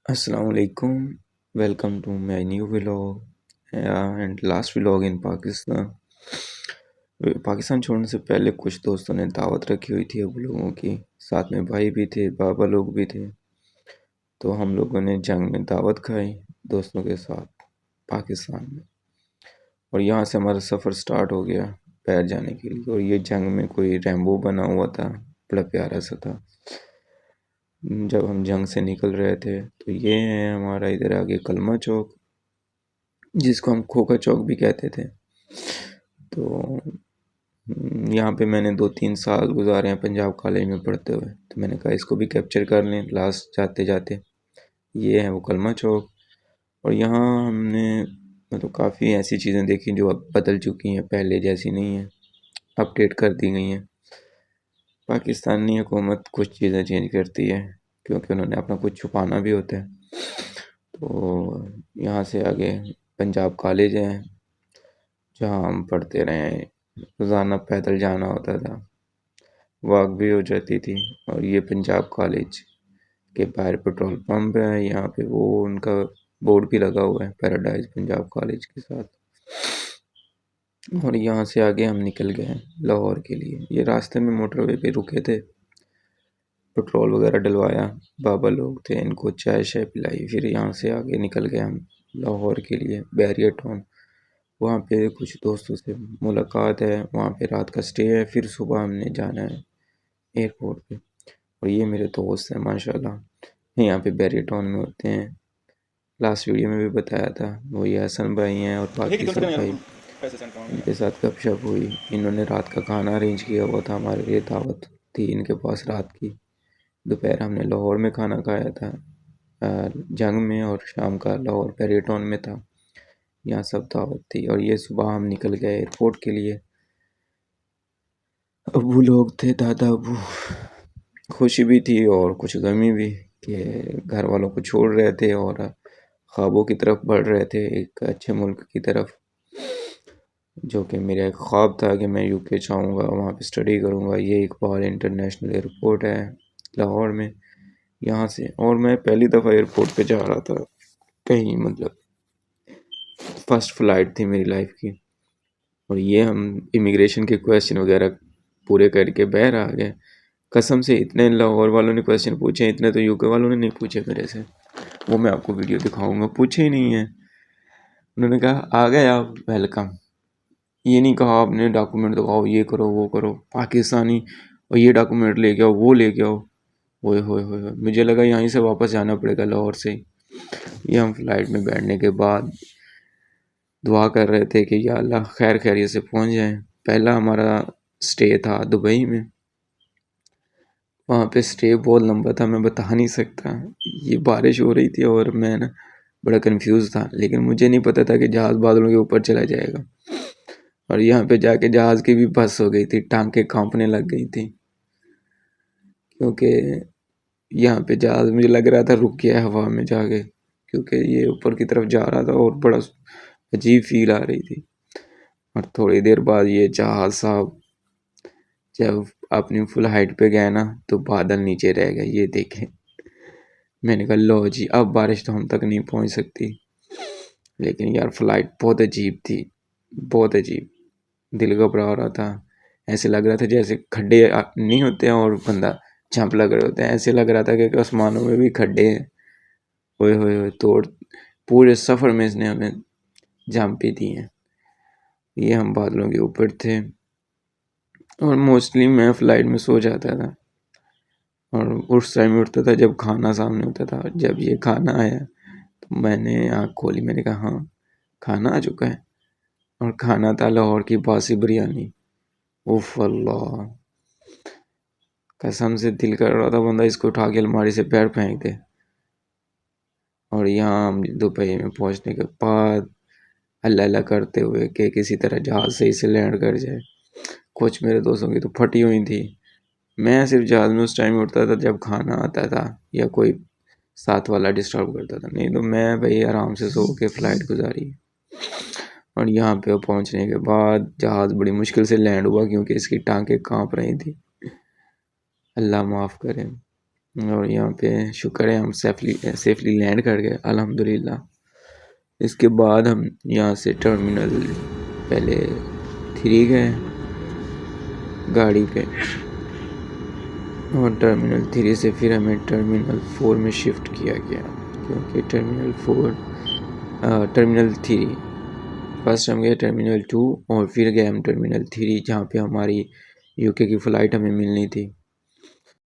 Assalamualaikum. Welcome to my new vlog and last vlog in Pakistan. Pakistan छोड़ने से पहले कुछ दोस्तों ने दावत रखी हुई थी अब लोगों की, साथ में भाई भी थे, बाबा लोग भी थे। तो हम लोगों ने जंग में दावत खाई दोस्तों के साथ पाकिस्तान में। और यहाँ से हमारा सफ़र स्टार्ट हो गया पैर जाने के लिए। और ये जंग में कोई रैम्बो बना हुआ था, बड़ा प्यारा सा था। जब हम जंग से निकल रहे थे तो ये है हमारा इधर आगे कलमा चौक, जिसको हम खोखा चौक भी कहते थे। तो यहाँ पे मैंने 2-3 साल गुजारे हैं पंजाब कॉलेज में पढ़ते हुए, तो मैंने कहा इसको भी कैप्चर कर लें लास्ट जाते जाते। ये है वो कलमा चौक। और यहाँ हमने मतलब काफ़ी ऐसी चीज़ें देखी जो अब बदल चुकी हैं, पहले जैसी नहीं है, अपडेट कर दी गई हैं। पाकिस्तानी हुकूमत कुछ चीज़ें चेंज करती है क्योंकि उन्होंने अपना कुछ छुपाना भी होता है। तो यहाँ से आगे पंजाब कॉलेज है जहाँ हम पढ़ते रहे हैं। रोज़ाना पैदल जाना होता था, वॉक भी हो जाती थी। और ये पंजाब कॉलेज के बाहर पेट्रोल पंप है, यहाँ पे वो उनका बोर्ड भी लगा हुआ है पैराडाइज पंजाब कॉलेज के साथ। और यहाँ से आगे हम निकल गए लाहौर के लिए। ये रास्ते में मोटरवे पे रुके थे, पेट्रोल वगैरह डलवाया, बाबा लोग थे, इनको चाय शाय पिलाई। फिर यहाँ से आगे निकल गए हम लाहौर के लिए बैरियर टाउन। वहाँ पे कुछ दोस्तों से मुलाकात है, वहाँ पे रात का स्टे है, फिर सुबह हमने जाना है एयरपोर्ट पे। और ये मेरे दोस्त हैं माशाल्लाह, यहाँ पे बैरियर टाउन में होते हैं। लास्ट वीडियो में भी बताया था, वो ये हसन भाई हैं और बाकी सब भाई, इनके साथ गपशप हुई। इन्होंने रात का खाना अरेंज किया हुआ था, हमारे लिए दावत थी इनके पास रात की। दोपहर हमने लाहौर में खाना खाया था जंग में, और शाम का लाहौर बैरियर टाउन में था। यहाँ सब दावत थी। और ये सुबह हम निकल गए एयरपोर्ट के लिए। अबू लोग थे, दादा अबू। खुशी भी थी और कुछ गमी भी कि घर वालों को छोड़ रहे थे और ख्वाबों की तरफ बढ़ रहे थे, एक अच्छे मुल्क की तरफ, जो कि मेरा एक ख्वाब था कि मैं यूके जाऊँगा, वहाँ पे स्टडी करूँगा। ये इकबाल इंटरनेशनल एयरपोर्ट है लाहौर में। यहाँ से और मैं पहली दफ़ा एयरपोर्ट पे जा रहा था कहीं, मतलब फ़र्स्ट फ़्लाइट थी मेरी लाइफ की। और ये हम इमिग्रेशन के क्वेश्चन वगैरह पूरे करके बाहर आ गए। कसम से इतने लाहौर वालों ने क्वेश्चन पूछे, इतने तो यूके वालों ने नहीं पूछे मेरे से। वो मैं आपको वीडियो दिखाऊंगा, पूछे ही नहीं है। उन्होंने कहा आ गए आप, वेलकम। ये नहीं कहा आपने डॉक्यूमेंट दिखाओ, ये करो वो करो, पाकिस्तानी और ये डॉक्यूमेंट लेके आओ, वो लेके आओ। ओए होए होए होए, मुझे लगा यहीं से वापस जाना पड़ेगा लाहौर से ही। ये हम फ्लाइट में बैठने के बाद दुआ कर रहे थे कि या अल्लाह खैर खैरियत से पहुंच जाएं। पहला हमारा स्टे था दुबई में। वहाँ पे स्टे बहुत लंबा था, मैं बता नहीं सकता। ये बारिश हो रही थी और मैं ना बड़ा कंफ्यूज था, लेकिन मुझे नहीं पता था कि जहाज़ बादलों के ऊपर चला जाएगा। और यहाँ पे जाके जहाज़ की भी बस हो गई थी, टांगें कांपने लग गई थी, क्योंकि यहाँ पे जहाज़ मुझे लग रहा था रुक गया है हवा में जाके, क्योंकि ये ऊपर की तरफ जा रहा था और बड़ा अजीब फील आ रही थी। और थोड़ी देर बाद ये जहाज़ साहब जब अपनी फुल हाइट पे गए ना, तो बादल नीचे रह गए, ये देखें। मैंने कहा लो जी, अब बारिश तो हम तक नहीं पहुंच सकती। लेकिन यार फ्लाइट बहुत अजीब थी, बहुत अजीब। दिल घबरा रहा था, ऐसे लग रहा था जैसे खड्डे नहीं होते हैं और बंदा जंप लग रहे होते हैं, ऐसे लग रहा था कि आसमानों में भी खड्डे हैं। ओए होए होए, तोड़ पूरे सफ़र में इसने हमें जंप भी दी हैं। ये हम बादलों के ऊपर थे और मोस्टली मैं फ़्लाइट में सो जाता था और उस टाइम उठता था जब खाना सामने होता था। जब ये खाना आया तो मैंने आँख खोली, मैंने कहा हाँ खाना आ चुका है। और खाना था लाहौर की बासी बिरयानी। उफ अल्लाह, कसम से दिल कर रहा था बंदा इसको उठा के अलमारी से पैर फेंक दे। और यहाँ हम दुबई में पहुँचने के बाद अल्लाह अल्लाह करते हुए कि किसी तरह जहाज़ सही से लैंड कर जाए। कुछ मेरे दोस्तों की तो फटी हुई थी। मैं सिर्फ जहाज़ में उस टाइम उठता था जब खाना आता था या कोई साथ वाला डिस्टर्ब करता था, नहीं तो मैं भाई आराम से सो के फ़्लाइट गुजारी। और यहाँ पे पहुँचने के बाद जहाज़ बड़ी मुश्किल से लैंड हुआ क्योंकि इसकी टांगें काँप रही थी। अल्लाह माफ़ करे। और यहाँ पे शुक्र है हम सेफली लैंड कर गए अल्हम्दुलिल्लाह। इसके बाद हम यहाँ से टर्मिनल पहले 3 गए गाड़ी पे, और टर्मिनल 3 से फिर हमें टर्मिनल 4 में शिफ्ट किया गया, क्योंकि टर्मिनल 3 फर्स्ट हम गए टर्मिनल 2 और फिर गए हम टर्मिनल 3 जहाँ पे हमारी यूके की फ़्लाइट हमें मिलनी थी।